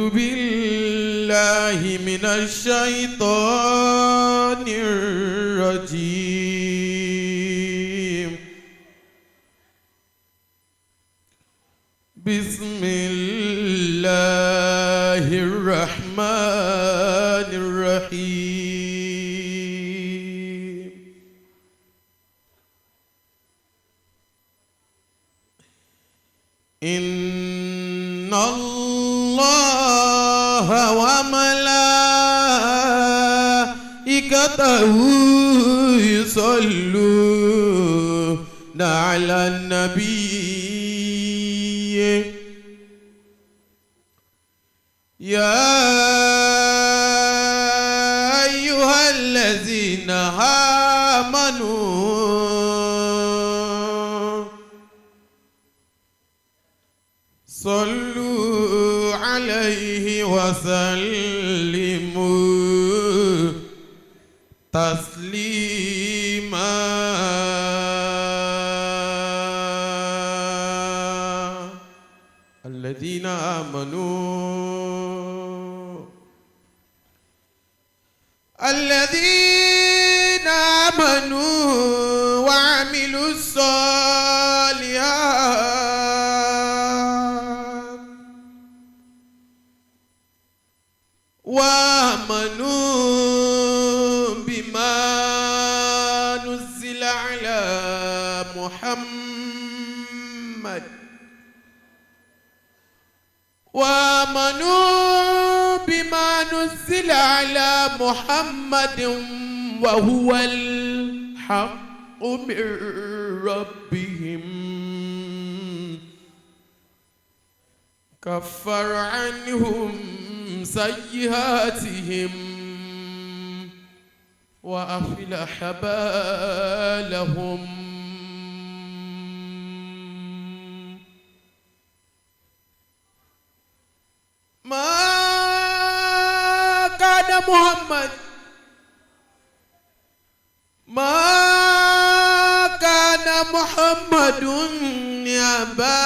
أعوذ بالله من الشيطان الرجيم. بسم الله الرحمن الرحيم. إن الله وملائكته يصلون على النبي يا أيها الذين آمنوا صلوا عليه وسلموا تسليما. الذين آمنوا وعملوا الصالحات وآمنوا بما نزل على محمد وهو الحق من ربهم كفر عنهم سيئاتهم وأصلح بالهم. ما كان محمد أبا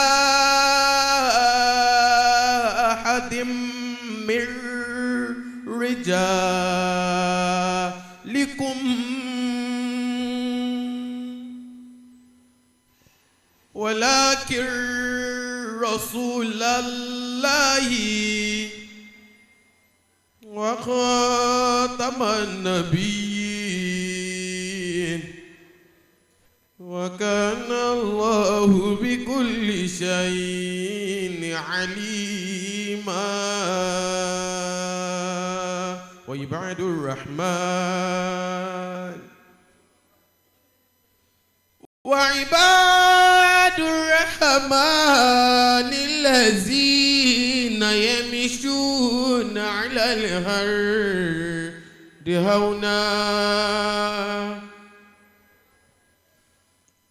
أحد من رجالكم ولكن رسول الله وخاتم النبيين وكان الله بكل شيء عليما. وعباد الرحمن الذين يمشون على الأرض هونا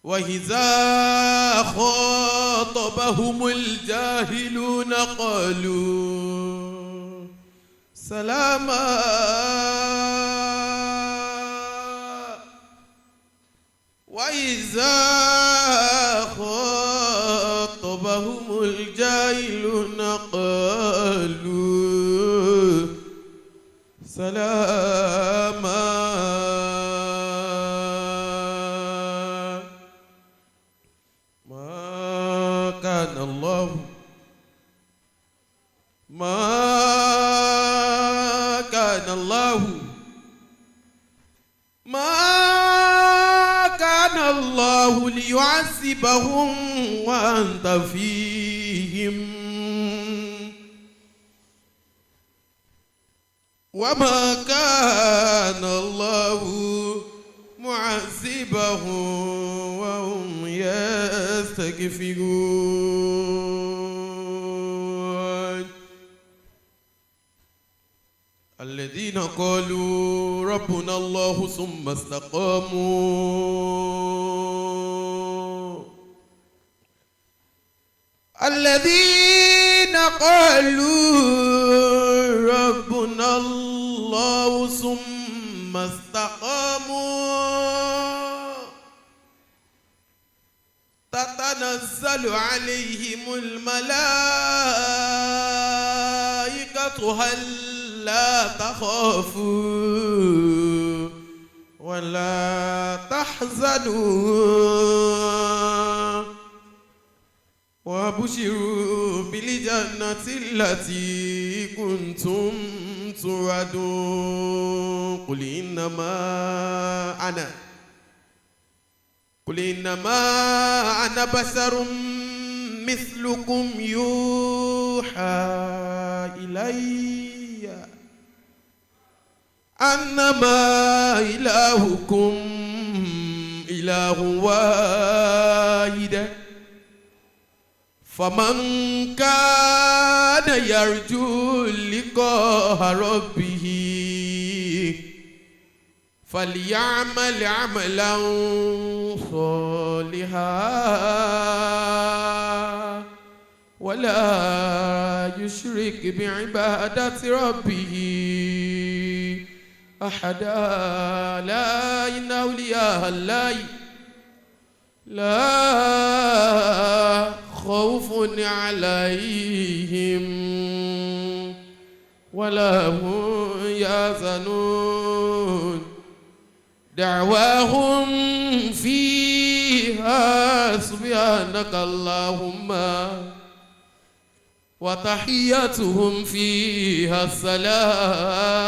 وإذا خاطبهم الجاهلون قالوا سلاما. وإذا خاطبهم الجاهلون قالوا سلاما. ما كان الله ليعذبهم وأنت فيهم وما كان الله معذبهم وهم يستغفرون. الذين قالوا ربنا الله ثم استقاموا الذين قالوا ربنا الله ثم استقاموا تتنزل عليهم الملائكة ألا تخافوا ولا تحزنوا وابشروا بالجنة التي كنتم توعدون قل إنما أنا بشر مثلكم يوحى إلي أنما إلهكم إله واحد فمن كان يرجو لقاء ربه فليعمل عملا صالحا ولا يشرك بعبادة ربه أحدا لا إن أولياء الله لا خوف عليهم ولا هم يحزنون دعواهم فيها سبحانك اللهم وتحياتهم فيها السلام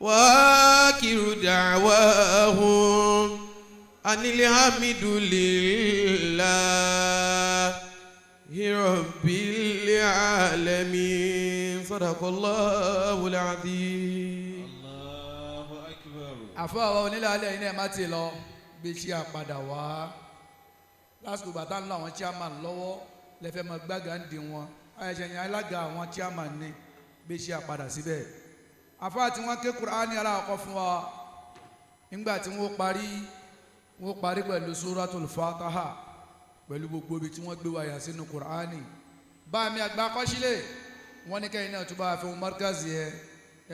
وآخر دعواهم أن الحمد لله رب العالمين صدق الله العظيم. الله أكبر. àfọwọ́ onílẹ̀ alẹ́ iná ẹ̀ má ti lọ bí ṣe àpadà wá lásìkò bàtà ńlá àwọn chairman lọ́wọ́ lẹ́fẹ̀ẹ́ mọ gbága ń di wọn ayẹyẹ yẹn alága àwọn chairman ní bí ṣe àpadà síbẹ̀ àfọwọ́ tí wọ́n ké Kùránì ara ọkọ̀ fún wa nígbà tí wọ́n parí pẹ̀lú Suratul Fatiha pẹ̀lú gbogbo ibi tí wọ́n gbé wáyà sínú Kùránì bá mi àgbà kọ́sílẹ̀ wọ́n ní kẹ́yìn náà tún bá fi mọ́rkàzì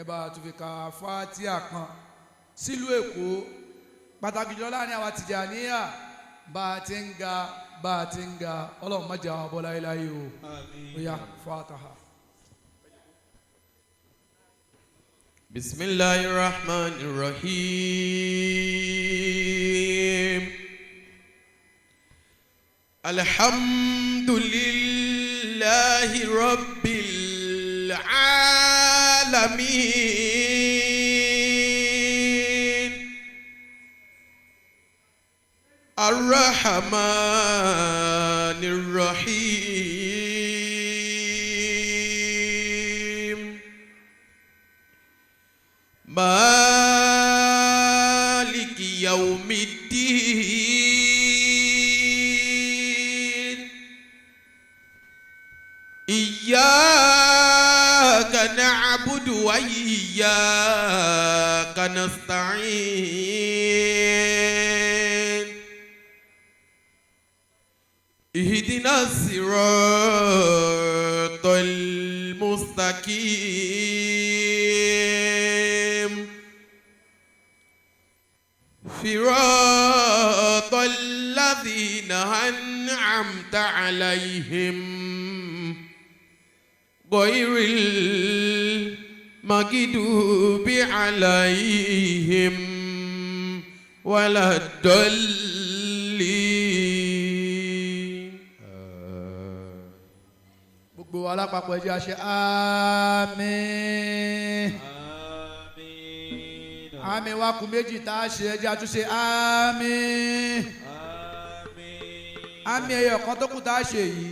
ẹ bá tún fi ka Fatiha kan sílùú Èkó pàtàkì jọ láàrin àwa Tìjàníyà bá a ti ń ga Ọlọ́run má jẹ́ àwọn abọ́ láyéláyé o ó yá Fatiha. Bismillahir Rahmanir Rahim. Alhamdulillahi Rabbil Alamin. Ar-Rahmanir Rahim. Maliki Yawmiddin. Iyyaka na'budu wa iyyaka nasta'in. Ihdinas siratal mustaqim. Siratal ladzina an'amta 'alaihim ghairil maghdubi 'alaihim waladdallin. gbogbo alápapọ̀ ẹjẹ́ àṣẹ àmín àmín wa kù méjì tá a ṣe ẹjẹ́ àtúnṣe àmín àmín ẹyọ kan tó kù tá a ṣe yìí